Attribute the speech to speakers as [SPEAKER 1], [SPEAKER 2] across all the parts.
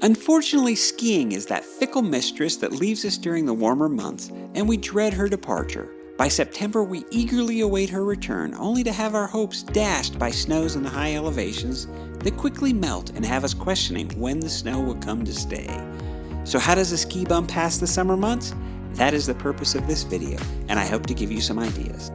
[SPEAKER 1] Unfortunately, skiing is that fickle mistress that leaves us during the warmer months, and we dread her departure. By September, we eagerly await her return, only to have our hopes dashed by snows in the high elevations that quickly melt and have us questioning when the snow will come to stay. So how does a ski bum pass the summer months? That is the purpose of this video, and I hope to give you some ideas.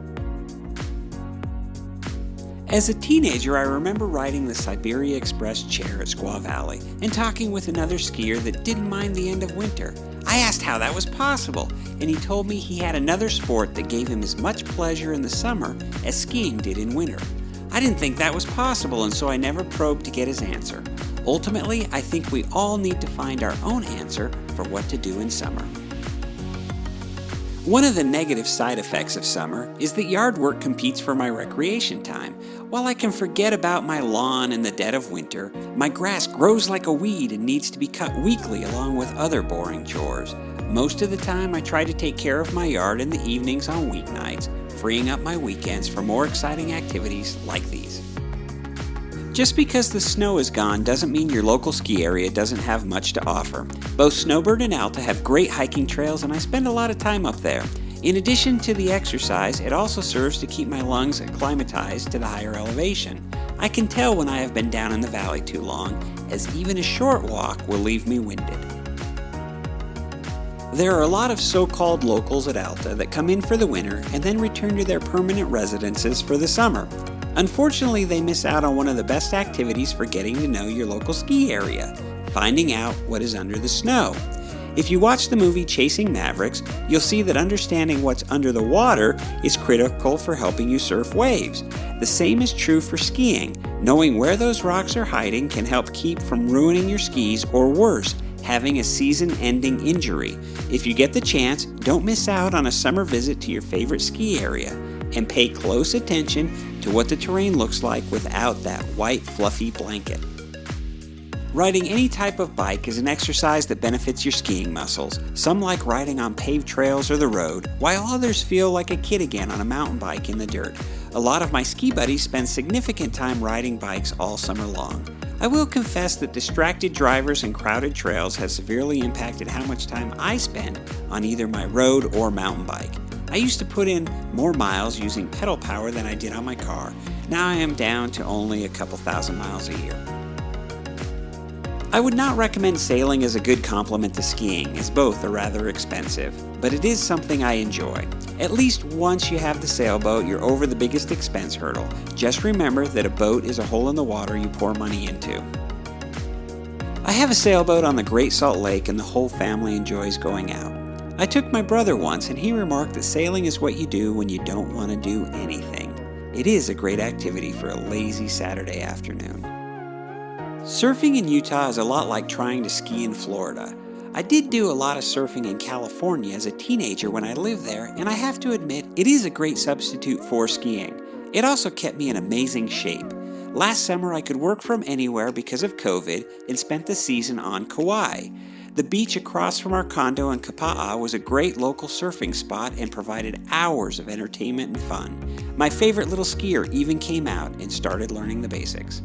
[SPEAKER 1] As a teenager, I remember riding the Siberia Express chair at Squaw Valley and talking with another skier that didn't mind the end of winter. I asked how that was possible, and he told me he had another sport that gave him as much pleasure in the summer as skiing did in winter. I didn't think that was possible, and so I never probed to get his answer. Ultimately, I think we all need to find our own answer for what to do in summer. One of the negative side effects of summer is that yard work competes for my recreation time. While I can forget about my lawn in the dead of winter, my grass grows like a weed and needs to be cut weekly along with other boring chores. Most of the time, I try to take care of my yard in the evenings on weeknights, freeing up my weekends for more exciting activities like these. Just because the snow is gone doesn't mean your local ski area doesn't have much to offer. Both Snowbird and Alta have great hiking trails, and I spend a lot of time up there. In addition to the exercise, it also serves to keep my lungs acclimatized to the higher elevation. I can tell when I have been down in the valley too long, as even a short walk will leave me winded. There are a lot of so-called locals at Alta that come in for the winter and then return to their permanent residences for the summer. Unfortunately, they miss out on one of the best activities for getting to know your local ski area, finding out what is under the snow. If you watch the movie Chasing Mavericks, you'll see that understanding what's under the water is critical for helping you surf waves. The same is true for skiing. Knowing where those rocks are hiding can help keep from ruining your skis, or worse, having a season-ending injury. If you get the chance, don't miss out on a summer visit to your favorite ski area, and pay close attention to what the terrain looks like without that white fluffy blanket. Riding any type of bike is an exercise that benefits your skiing muscles. Some like riding on paved trails or the road, while others feel like a kid again on a mountain bike in the dirt. A lot of my ski buddies spend significant time riding bikes all summer long. I will confess that distracted drivers and crowded trails have severely impacted how much time I spend on either my road or mountain bike. I used to put in more miles using pedal power than I did on my car. Now I am down to only a couple thousand miles a year. I would not recommend sailing as a good complement to skiing, as both are rather expensive, but it is something I enjoy. At least once you have the sailboat, you're over the biggest expense hurdle. Just remember that a boat is a hole in the water you pour money into. I have a sailboat on the Great Salt Lake, and the whole family enjoys going out. I took my brother once, and he remarked that sailing is what you do when you don't want to do anything. It is a great activity for a lazy Saturday afternoon. Surfing in Utah is a lot like trying to ski in Florida. I did do a lot of surfing in California as a teenager when I lived there, and I have to admit, it is a great substitute for skiing. It also kept me in amazing shape. Last summer, I could work from anywhere because of COVID and spent the season on Kauai. The beach across from our condo in Kapa'a was a great local surfing spot and provided hours of entertainment and fun. My favorite little skier even came out and started learning the basics.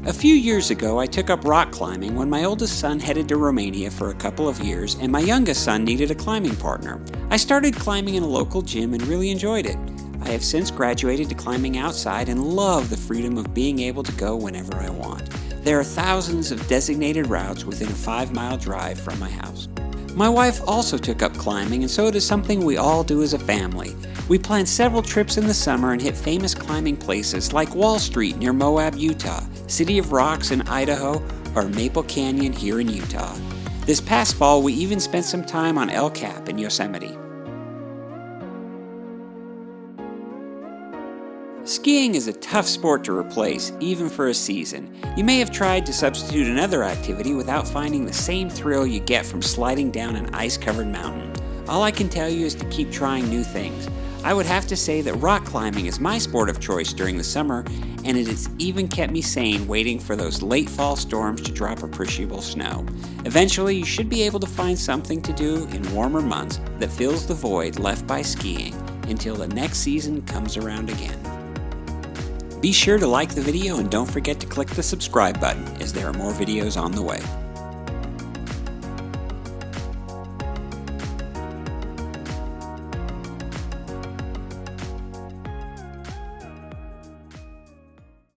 [SPEAKER 1] A few years ago, I took up rock climbing when my oldest son headed to Romania for a couple of years and my youngest son needed a climbing partner. I started climbing in a local gym and really enjoyed it. I have since graduated to climbing outside and love the freedom of being able to go whenever I want. There are thousands of designated routes within a 5-mile drive from my house. My wife also took up climbing, and so it is something we all do as a family. We plan several trips in the summer and hit famous climbing places like Wall Street near Moab, Utah, City of Rocks in Idaho, or Maple Canyon here in Utah. This past fall, we even spent some time on El Cap in Yosemite. Skiing is a tough sport to replace, even for a season. You may have tried to substitute another activity without finding the same thrill you get from sliding down an ice-covered mountain. All I can tell you is to keep trying new things. I would have to say that rock climbing is my sport of choice during the summer, and it has even kept me sane waiting for those late fall storms to drop appreciable snow. Eventually, you should be able to find something to do in warmer months that fills the void left by skiing until the next season comes around again. Be sure to like the video and don't forget to click the subscribe button as there are more videos on the way.